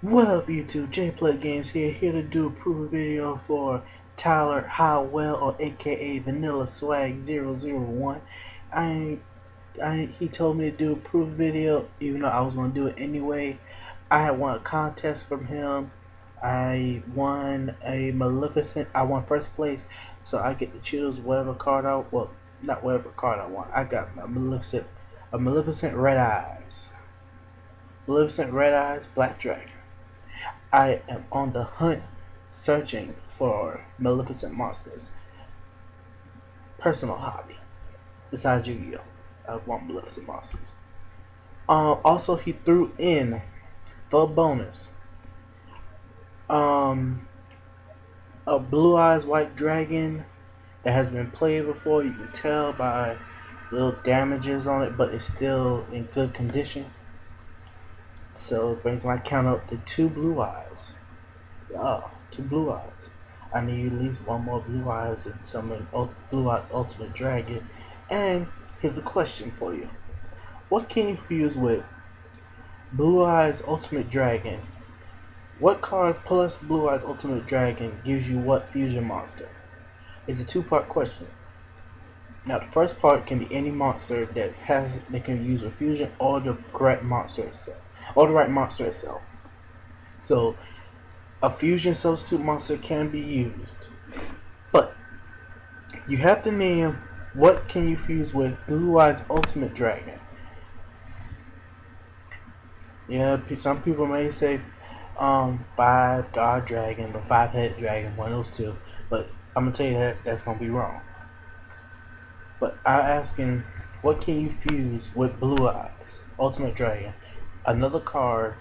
What up YouTube, Play Games here to do a proof video for Tyler Howell, or AKA Vanilla Swagg001. I, he told me to do a proof video even though I was going to do it anyway. I had won a contest from him. I won I won first place, so I get to choose whatever card not whatever card I want. I got a Maleficent Red Eyes. Maleficent Red Eyes Black Dragon. I am on the hunt searching for maleficent monsters. Personal hobby. Besides Yu-Gi-Oh! I want maleficent monsters. Also, he threw in for a bonus a blue eyes white dragon that has been played before. You can tell by little damages on it, but it's still in good condition. So it brings my count up to 2 blue eyes. Yeah, 2 blue eyes. I need at least 1 more blue eyes and summon Blue Eyes Ultimate Dragon. And here's a question for you. What can you fuse with Blue Eyes Ultimate Dragon? What card plus Blue Eyes Ultimate Dragon gives you what fusion monster? It's a 2-part question. Now the first part can be any monster that can use a fusion or the correct monster itself. Or the right monster itself. So a fusion substitute monster can be used, but you have to name what can you fuse with Blue Eyes Ultimate Dragon. Yeah, some people may say 5 God Dragon or 5-head Dragon, one of those two, but I'm gonna tell you that's gonna be wrong. But I'm asking, what can you fuse with Blue Eyes Ultimate Dragon? Another card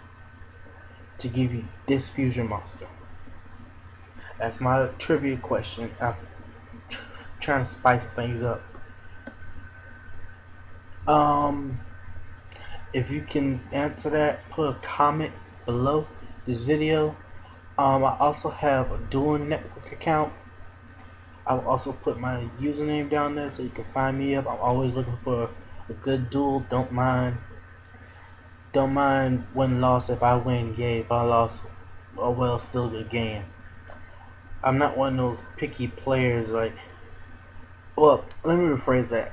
to give you this fusion monster. That's my trivia question. I'm trying to spice things up. If you can answer that, put a comment below this video. I also have a Dueling Network account. I'll also put my username down there so you can find me up. I'm always looking for a good duel. Don't mind win loss. If I win, yay. If I lost, oh well, still a good game. I'm not one of those picky players. Well, let me rephrase that.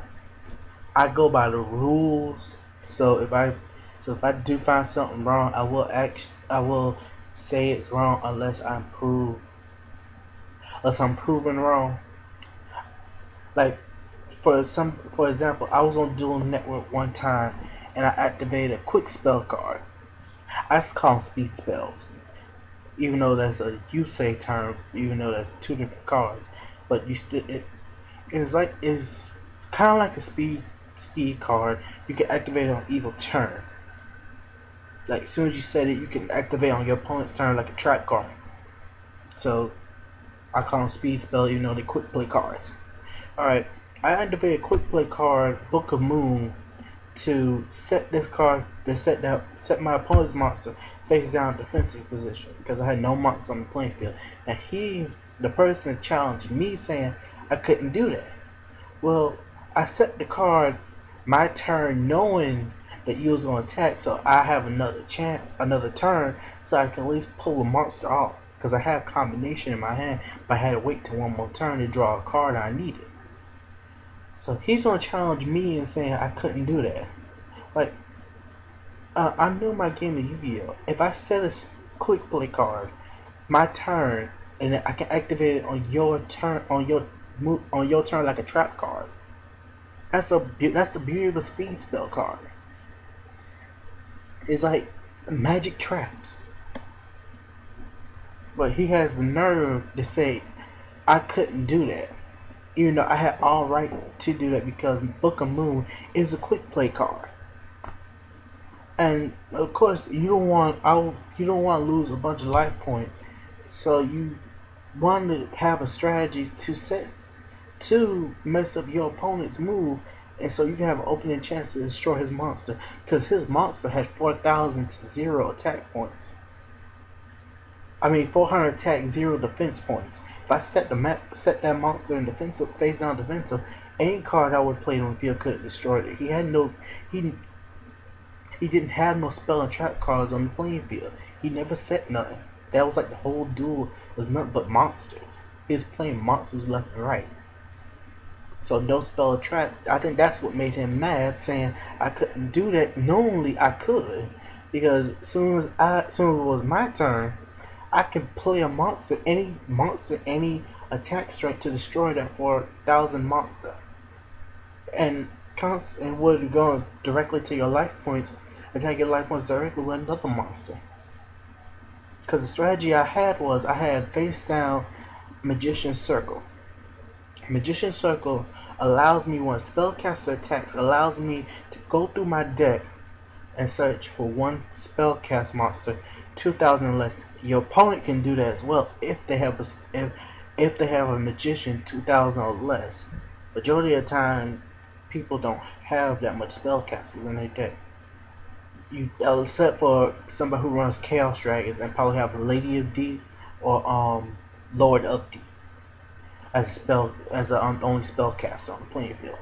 I go by the rules. So if I do find something wrong, I will say it's wrong unless I'm proven wrong. Like for example, I was on Dueling Network one time and I activated a quick spell card. I just call them speed spells, even though that's a usage term, even though that's 2 different cards. But you still it's kind of like a speed card. You can activate it on either turn. Like as soon as you set it, you can activate on your opponent's turn like a trap card. So I call them speed spell, even though they're quick play cards. Alright, I activated quick play card Book of Moon to set this card set my opponent's monster face down defensive position because I had no monsters on the playing field. And the person challenged me saying I couldn't do that. Well, I set the card my turn knowing that you was gonna attack, so I have another turn, so I can at least pull a monster off because I have combination in my hand, but I had to wait till 1 more turn to draw a card I needed. So he's gonna challenge me and saying I couldn't do that. Like, I know my game of Yu-Gi-Oh! If I set a quick play card, my turn, and I can activate it on your turn, on your turn like a trap card. That's the beauty of a speed spell card. It's like magic traps. But he has the nerve to say I couldn't do that, even though I had all right to do that because Book of Moon is a quick play card. And of course, you don't want to lose a bunch of life points, so you want to have a strategy to mess up your opponent's move, and so you can have an opening chance to destroy his monster, because his monster had 4,000 to 0 attack points. 400 attack, 0 defense points. If I set that monster in defensive, face down defensive, any card I would play on the field could have destroyed it. He didn't have no spell and trap cards on the playing field. He never said nothing. That was like the whole duel was nothing but monsters. He was playing monsters left and right. So no spell a trap. I think that's what made him mad, saying I couldn't do that. Knowingly I could, because soon as it was my turn, I can play a monster, any attack strength to destroy that 4,000 monster, and and would go directly to your life points, attack your life points directly with another monster. Because the strategy I had was I had face down Magician Circle. Magician Circle allows me, when spellcaster attacks, allows me to go through my deck and search for one spellcast monster 2,000 or less. Your opponent can do that as well if they have if they have a magician 2,000 or less. Majority of the time, people don't have that much spellcasters in their deck. You except for somebody who runs Chaos Dragons and probably have Lady of D or Lord of D as a only spellcaster on the playing field.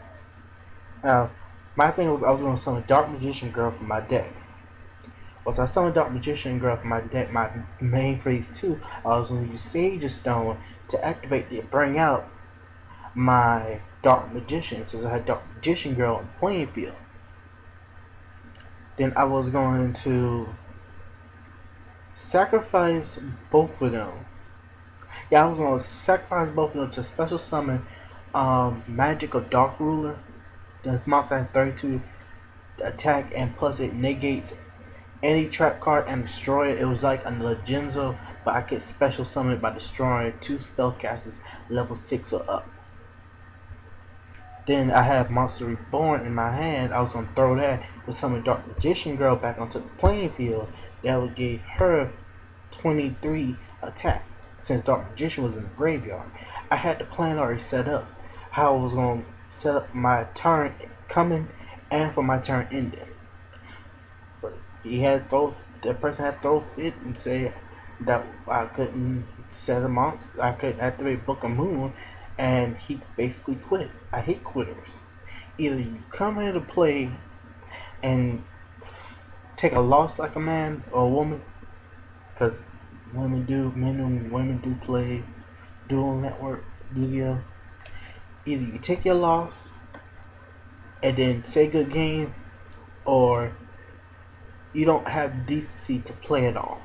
Now, my thing was I was going to summon Dark Magician Girl from my deck. Once I summoned Dark Magician Girl from my deck, my main phase 2, I was going to use Sage Stone to activate it, bring out my Dark Magician, since I had Dark Magician Girl on the playing field. Then I was going to sacrifice both of them. Yeah, I was going to sacrifice both of them to special summon Magic of Dark Ruler. This monster has 32 attack, and plus it negates any trap card and destroy it. It was like a Legenzo, but I could special summon it by destroying 2 spellcasters level 6 or up. Then I have Monster Reborn in my hand. I was going to throw that to summon Dark Magician Girl back onto the playing field. That would give her 23 attack, since Dark Magician was in the graveyard. I had the plan already set up, how I was going to set up for my turn coming and for my turn ending. But the person had to throw fit and say that I couldn't set a monster, I couldn't activate Book of Moon, and he basically quit. I hate quitters. Either you come here to play and take a loss like a man or a woman, because men and women do play Dueling Network, Yu-Gi-Oh. Either you take your loss and then say good game, or you don't have decency to play at all.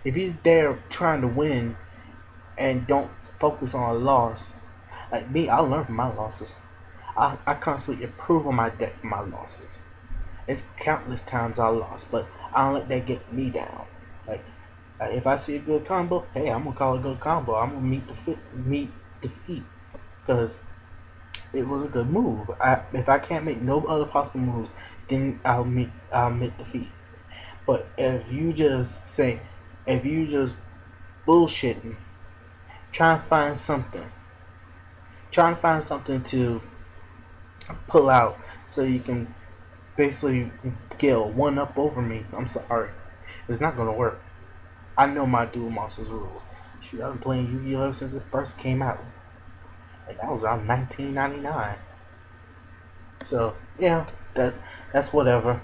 If you're there trying to win and don't focus on a loss, like me, I learn from my losses. I constantly improve on my deck from my losses. It's countless times I lost, but I don't let that get me down. Like if I see a good combo, hey, I'm gonna call it a good combo. I'm gonna meet defeat, because it was a good move. If I can't make no other possible moves, then I'll meet defeat. But if you just bullshitting, trying to find something to pull out so you can basically get a one up over me, I'm sorry, it's not gonna work. I know my Duel Monsters rules. Shoot, I've been playing Yu-Gi-Oh ever since it first came out, and that was around 1999. So yeah, that's whatever.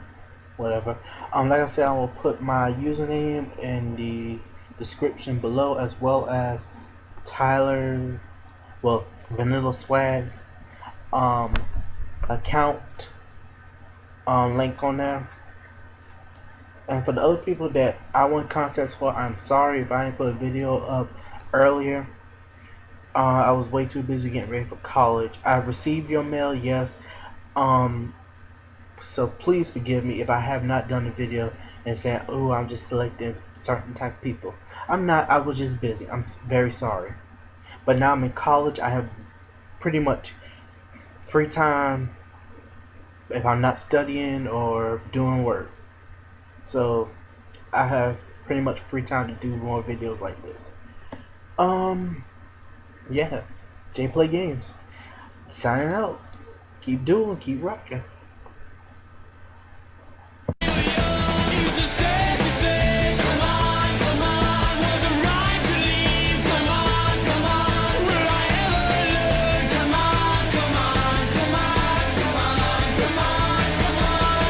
Like I said, I will put my username in the description below, as well as Vanilla Swagg's account link on there. And for the other people that I won contests for, I'm sorry if I didn't put a video up earlier. I was way too busy getting ready for college. I received your mail, yes. So please forgive me if I have not done a video and saying, "Oh, I'm just selecting certain type of people." I'm not. I was just busy. I'm very sorry. But now I'm in college. I have pretty much free time if I'm not studying or doing work. So I have pretty much free time to do more videos like this. Yeah. J Play Games. Signing out. Keep dueling, keep rocking.